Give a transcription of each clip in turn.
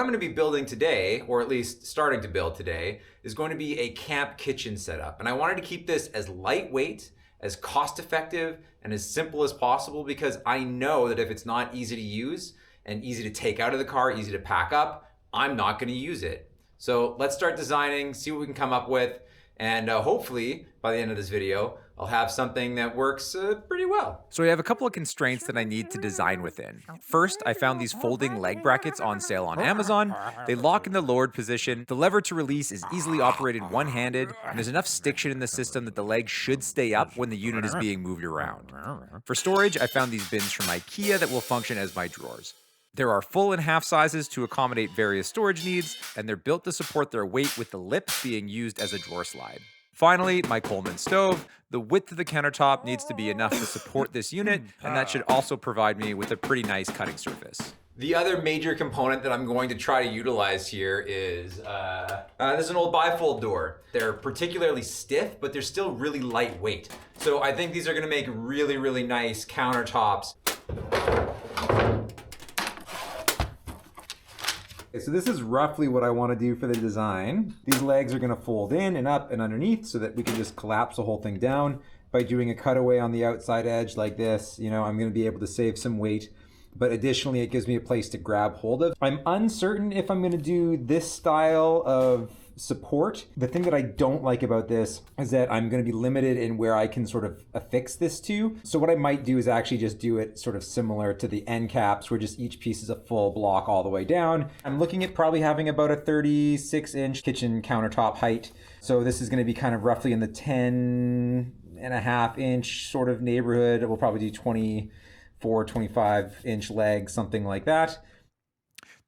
going to be building today, or at least starting to build today, is going to be a camp kitchen setup. And I wanted to keep this as lightweight, as cost effective, and as simple as possible, because I know that if it's not easy to use and easy to take out of the car, easy to pack up, I'm not going to use it. So let's start designing, see what we can come up with, and hopefully by the end of this video, I'll have something that works pretty well. So I have a couple of constraints that I need to design within. First, I found these folding leg brackets on sale on Amazon. They lock in the lowered position. The lever to release is easily operated one-handed, and there's enough stiction in the system that the leg should stay up when the unit is being moved around. For storage, I found these bins from IKEA that will function as my drawers. There are full and half sizes to accommodate various storage needs, and they're built to support their weight with the lip being used as a drawer slide. Finally, my Coleman stove. The width of the countertop needs to be enough to support this unit, and that should also provide me with a pretty nice cutting surface. The other major component that I'm going to try to utilize here is, this is an old bifold door. They're particularly stiff, but they're still really lightweight. So I think these are gonna make really, really nice countertops. So this is roughly what I want to do for the design. These legs are going to fold in and up and underneath so that we can just collapse the whole thing down. By doing a cutaway on the outside edge like this, you know, I'm going to be able to save some weight, but additionally it gives me a place to grab hold of. I'm uncertain if I'm going to do this style of support. The thing that I don't like about this is that I'm going to be limited in where I can sort of affix this to. So what I might do is actually just do it sort of similar to the end caps, where just each piece is a full block all the way down. I'm looking at probably having about a 36-inch kitchen countertop height. So this is going to be kind of roughly in the 10.5-inch sort of neighborhood. We'll probably do 24, 25-inch legs, something like that.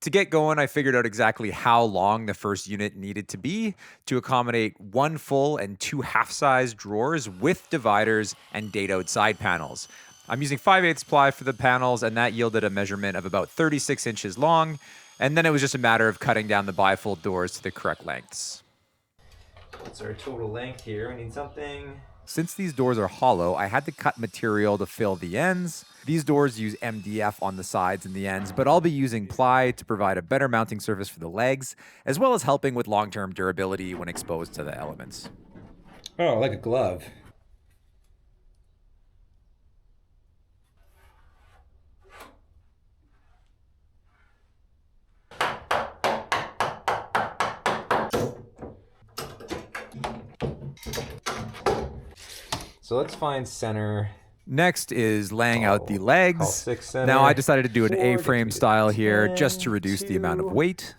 To get going, I figured out exactly how long the first unit needed to be to accommodate one full and two half-size drawers with dividers and dado side panels. I'm using 5/8 ply for the panels, and that yielded a measurement of about 36 inches long, and then it was just a matter of cutting down the bifold doors to the correct lengths. What's our total length here? We need something. Since these doors are hollow, I had to cut material to fill the ends. These doors use MDF on the sides and the ends, but I'll be using ply to provide a better mounting surface for the legs, as well as helping with long-term durability when exposed to the elements. Oh, like a glove. So let's find center. Next is laying out the legs. 6 center. Now I decided to do an 4, A-frame style here 10, just to reduce the amount of 2. weight.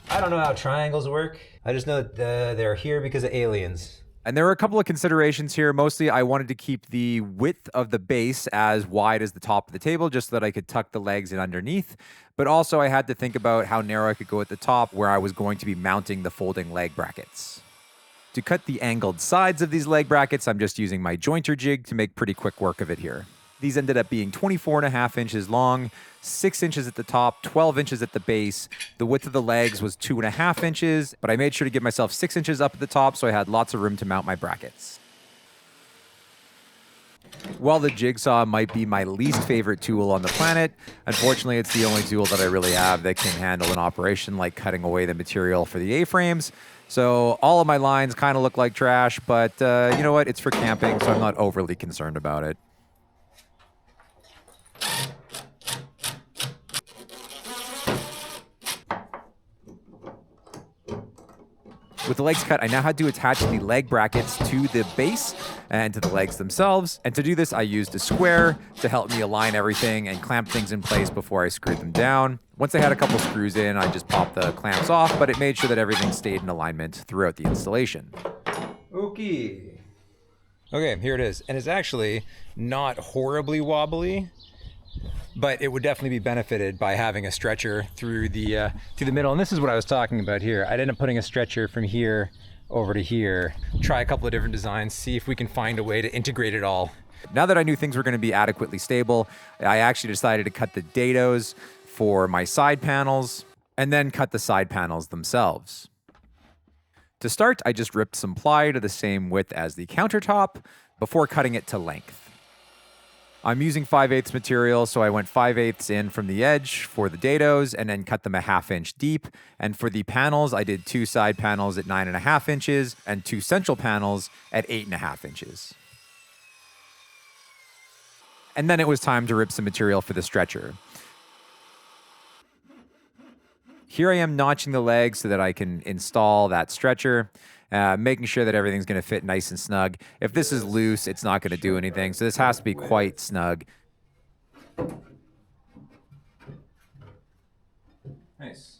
I don't know how triangles work. I just know that they're here because of aliens. And there were a couple of considerations here. Mostly I wanted to keep the width of the base as wide as the top of the table just so that I could tuck the legs in underneath. But also I had to think about how narrow I could go at the top where I was going to be mounting the folding leg brackets. To cut the angled sides of these leg brackets, I'm just using my jointer jig to make pretty quick work of it here. These ended up being 24.5 inches long, 6 inches at the top, 12 inches at the base. The width of the legs was 2.5 inches, but I made sure to give myself 6 inches up at the top so I had lots of room to mount my brackets. While the jigsaw might be my least favorite tool on the planet, unfortunately it's the only tool that I really have that can handle an operation like cutting away the material for the A-frames. So all of my lines kind of look like trash, but you know what? It's for camping, so I'm not overly concerned about it. With the legs cut, I now had to attach the leg brackets to the base and to the legs themselves. And to do this, I used a square to help me align everything and clamp things in place before I screwed them down. Once I had a couple screws in, I just popped the clamps off, but it made sure that everything stayed in alignment throughout the installation. Okay, here it is. And it's actually not horribly wobbly, but it would definitely be benefited by having a stretcher through the middle. And this is what I was talking about here. I'd end up putting a stretcher from here over to here, try a couple of different designs, see if we can find a way to integrate it all. Now that I knew things were going to be adequately stable, I actually decided to cut the dados for my side panels and then cut the side panels themselves. To start, I just ripped some ply to the same width as the countertop before cutting it to length. I'm using 5/8 material, so I went 5/8 in from the edge for the dados and then cut them a 1/2 inch deep. And for the panels, I did 2 side panels at 9.5 inches and 2 central panels at 8.5 inches. And then it was time to rip some material for the stretcher. Here I am notching the legs so that I can install that stretcher, making sure that everything's going to fit nice and snug. If this is loose, it's not going to do anything. So this has to be quite snug. Nice.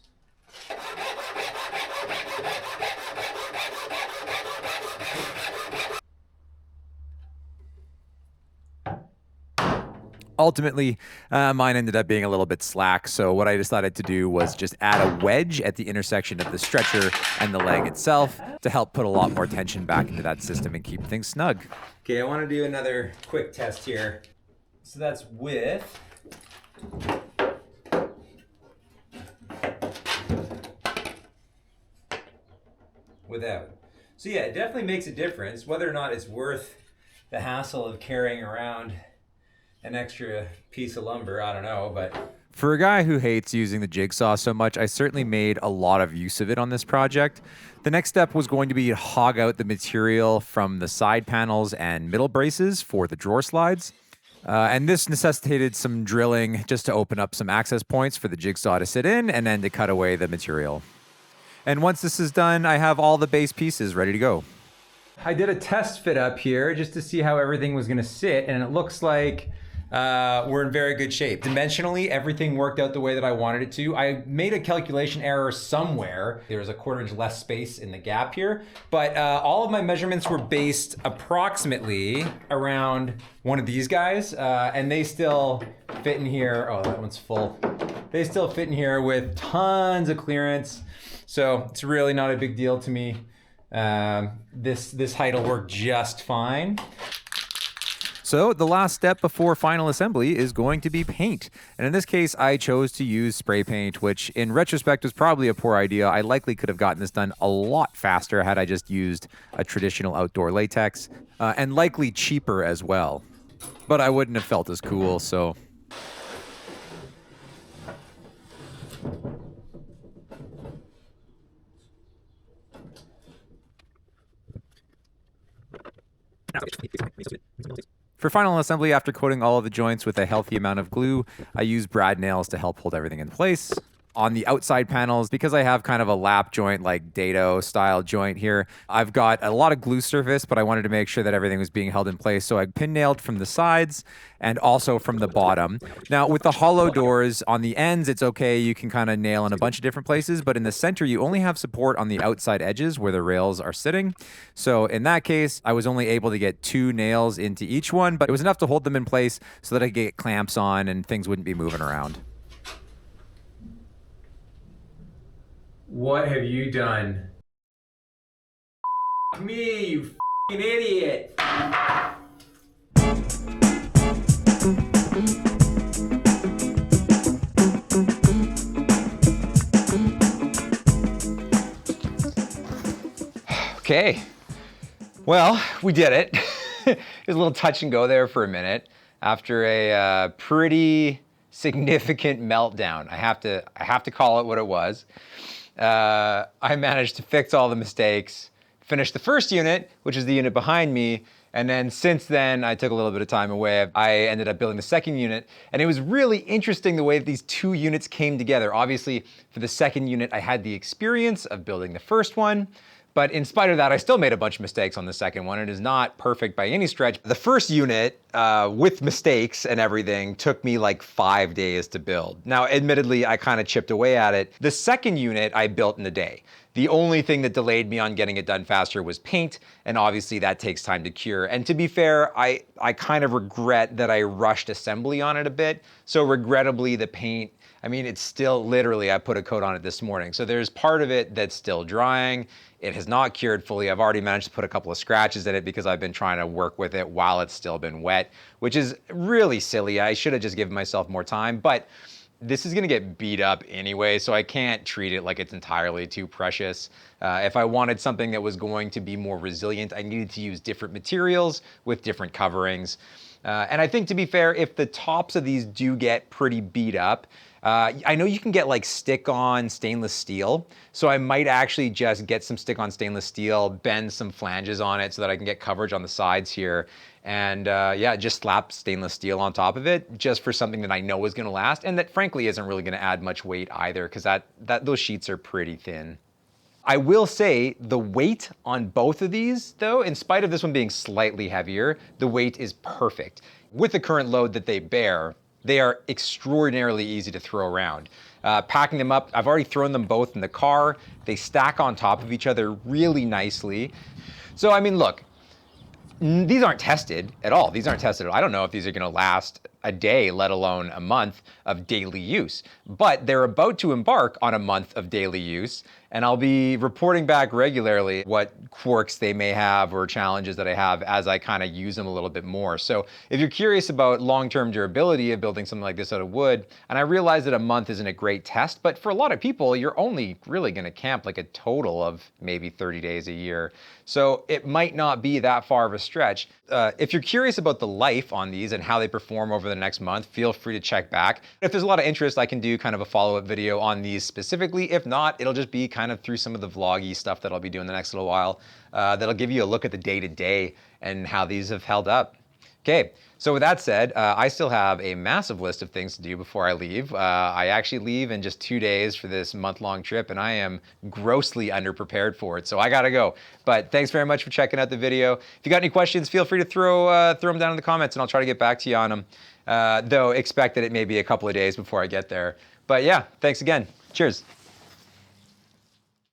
Ultimately, mine ended up being a little bit slack, so what I decided to do was just add a wedge at the intersection of the stretcher and the leg itself to help put a lot more tension back into that system and keep things snug. Okay, I want to do another quick test here. So that's with without. So yeah, it definitely makes a difference. Whether or not it's worth the hassle of carrying around an extra piece of lumber, I don't know, but For a guy who hates using the jigsaw so much, I certainly made a lot of use of it on this project. The next step was going to be to hog out the material from the side panels and middle braces for the drawer slides. And this necessitated some drilling just to open up some access points for the jigsaw to sit in and then to cut away the material. And once this is done, I have all the base pieces ready to go. I did a test fit up here just to see how everything was going to sit, and it looks like we're in very good shape. Dimensionally, everything worked out the way that I wanted it to. I made a calculation error somewhere. There's a 1/4 inch less space in the gap here, but all of my measurements were based approximately around one of these guys, and they still fit in here. Oh, that one's full. They still fit in here with tons of clearance, so it's really not a big deal to me. This height will work just fine. So the last step before final assembly is going to be paint. And in this case, I chose to use spray paint, which in retrospect was probably a poor idea. I likely could have gotten this done a lot faster had I just used a traditional outdoor latex, and likely cheaper as well. But I wouldn't have felt as cool, so... For final assembly, after coating all of the joints with a healthy amount of glue, I use brad nails to help hold everything in place. On the outside panels, because I have kind of a lap joint, like dado style joint here, I've got a lot of glue surface, but I wanted to make sure that everything was being held in place. So I pin nailed from the sides and also from the bottom. Now with the hollow doors on the ends, it's okay. You can kind of nail in a bunch of different places, but in the center, you only have support on the outside edges where the rails are sitting. So in that case, I was only able to get 2 nails into each one, but it was enough to hold them in place so that I could get clamps on and things wouldn't be moving around. What have you done? Me, you f***ing idiot! Okay, well, we did it. It was a little touch and go there for a minute after a pretty significant meltdown. I have to call it what it was. I managed to fix all the mistakes, finish the first unit, which is the unit behind me, and then since then I took a little bit of time away. I ended up building the second unit, and it was really interesting the way that these 2 units came together. Obviously, for the second unit, I had the experience of building the first one, but in spite of that, I still made a bunch of mistakes on the second one. It is not perfect by any stretch. The first unit, with mistakes and everything, took me like 5 days to build. Now, admittedly, I kind of chipped away at it. The second unit I built in a day. The only thing that delayed me on getting it done faster was paint, and obviously that takes time to cure. And to be fair, I kind of regret that I rushed assembly on it a bit. So regrettably, the paint, I mean, it's still literally, I put a coat on it this morning. So there's part of it that's still drying. It has not cured fully. I've already managed to put a couple of scratches in it because I've been trying to work with it while it's still been wet, which is really silly. I should have just given myself more time, but this is gonna get beat up anyway, so I can't treat it like it's entirely too precious. If I wanted something that was going to be more resilient, I needed to use different materials with different coverings. And I think, to be fair, if the tops of these do get pretty beat up, I know you can get like stick-on stainless steel, so I might actually just get some stick-on stainless steel, bend some flanges on it so that I can get coverage on the sides here, and yeah, just slap stainless steel on top of it, just for something that I know is going to last, and that frankly isn't really going to add much weight either, because those sheets are pretty thin. I will say the weight on both of these, though, in spite of this one being slightly heavier, the weight is perfect. With the current load that they bear, they are extraordinarily easy to throw around. Packing them up, I've already thrown them both in the car. They stack on top of each other really nicely. So, I mean, look, these aren't tested at all. These aren't tested at all. I don't know if these are going to last a day, let alone a month of daily use. But they're about to embark on a month of daily use, and I'll be reporting back regularly what quirks they may have or challenges that I have as I kind of use them a little bit more. So if you're curious about long-term durability of building something like this out of wood, and I realize that a month isn't a great test, but for a lot of people, you're only really going to camp like a total of maybe 30 days a year. So it might not be that far of a stretch. If you're curious about the life on these and how they perform over the next month, feel free to check back. If there's a lot of interest, I can do kind of a follow-up video on these specifically. If not, it'll just be kind of through some of the vloggy stuff that I'll be doing the next little while. That'll give you a look at the day-to-day and how these have held up. Okay, so with that said, I still have a massive list of things to do before I leave. I actually leave in just 2 days for this month-long trip, and I am grossly underprepared for it, so I gotta go. But thanks very much for checking out the video. If you got any questions, feel free to throw them down in the comments, and I'll try to get back to you on them. Though expect that it may be a couple of days before I get there. But yeah, thanks again. Cheers.